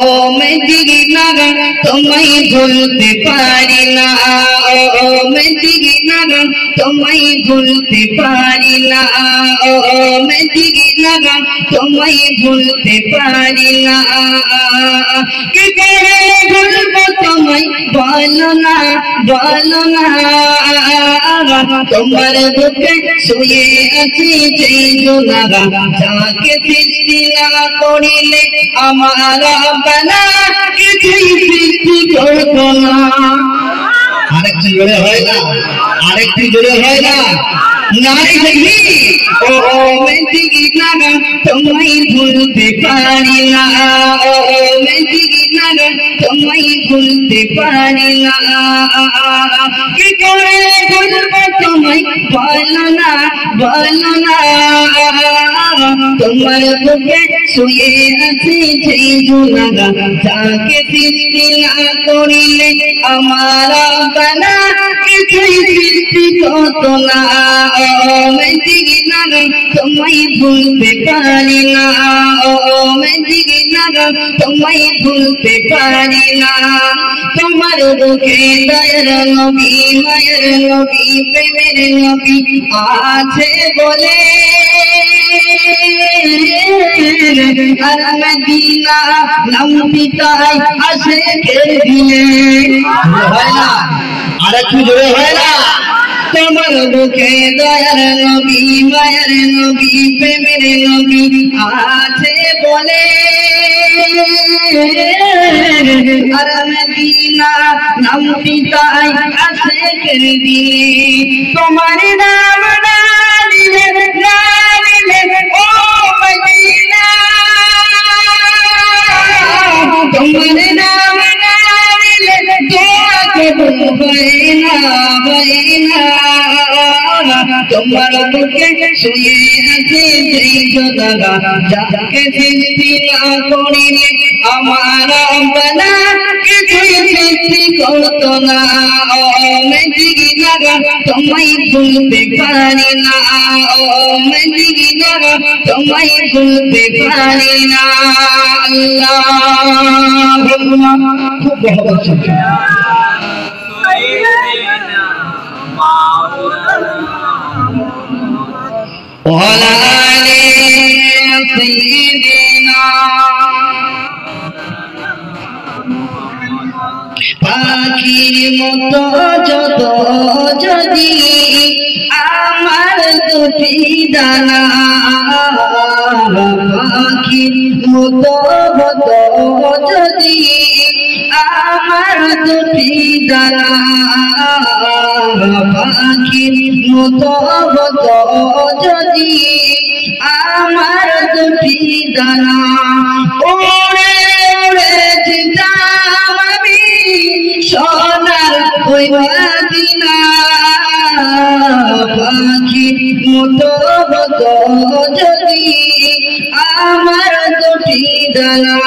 ও Medina তোমায় ভুলতে পারি না, ও মদিনা তোমায় ভুলতে পারি না, ও মদিনা তোমায় ভুলতে পারি না। কি করে ভুলবো তোমায় বলো না, বলো না। তোমার বুকে শুয়ে আছি যেই জোনারা, যাকে সৃষ্টি না করিলে আমার বানা কিছুই সৃষ্টি করতো না। আরেকটু জোরে হয় না, আরেকটু জোরে হয় না, নারী দেখি। ও মদিনা তোমায় ভুলতে পারি না, ও মদিনা তোমায় ভুলতে পারি না। কি করে ভুলবো তোমায় বলো না, বলো না। তোমার বুকে শুয়ে আছি যেই জোনারা, যাকে সৃষ্টি না করিলে আমার বানা কিছুই সৃষ্টি করতো না। ও মদিনা তোমায় ভুলতে পারি না, ও মদিনা তোমায় ভুলতে পারি না। তোমার বুকে দয়ার নবী, মায়ের নবী, প্রেমের নবী আছে বলে আর মদিনা নাম পিতাই আশিকের দিলে। হয় না, আরেকটু জোরে হয় না। তোমার বুকে দয়ার নবী, মায়ের নবী, প্রেমের নবী আছে বলে আর মদিনা নাম পিতাই আশিকের দিলে। তোমার নাম না নিলে, না নিলে ও মদিনা, তোমার নাম না নিলে দোয়া কবুল হয় না, হয় না। তোমার বুকে শুয়ে আছে যেই জোনারা, যাকে সৃষ্টি না করিলে আমার বানা কিছুই সৃষ্টি করতো না। ও মদিনা তোমায় ভুলতে পারি না, ও মদিনা তোমায় ভুলতে পারি না। আল্লাহুম্মা খুব ভালো চলছে। وعلى آل سيدنا পাখির মতো যত যদি আমার দুটি ডানা, পাখির মতো যদি আমার দুটি ডানা, পাখির মতো যদি আমার দুটি ডানা, ওড়ে ওড়ে যেতাম আমি সোনার ওই মদিনা। পাখির মতো যদি আমার দুটি ডানা,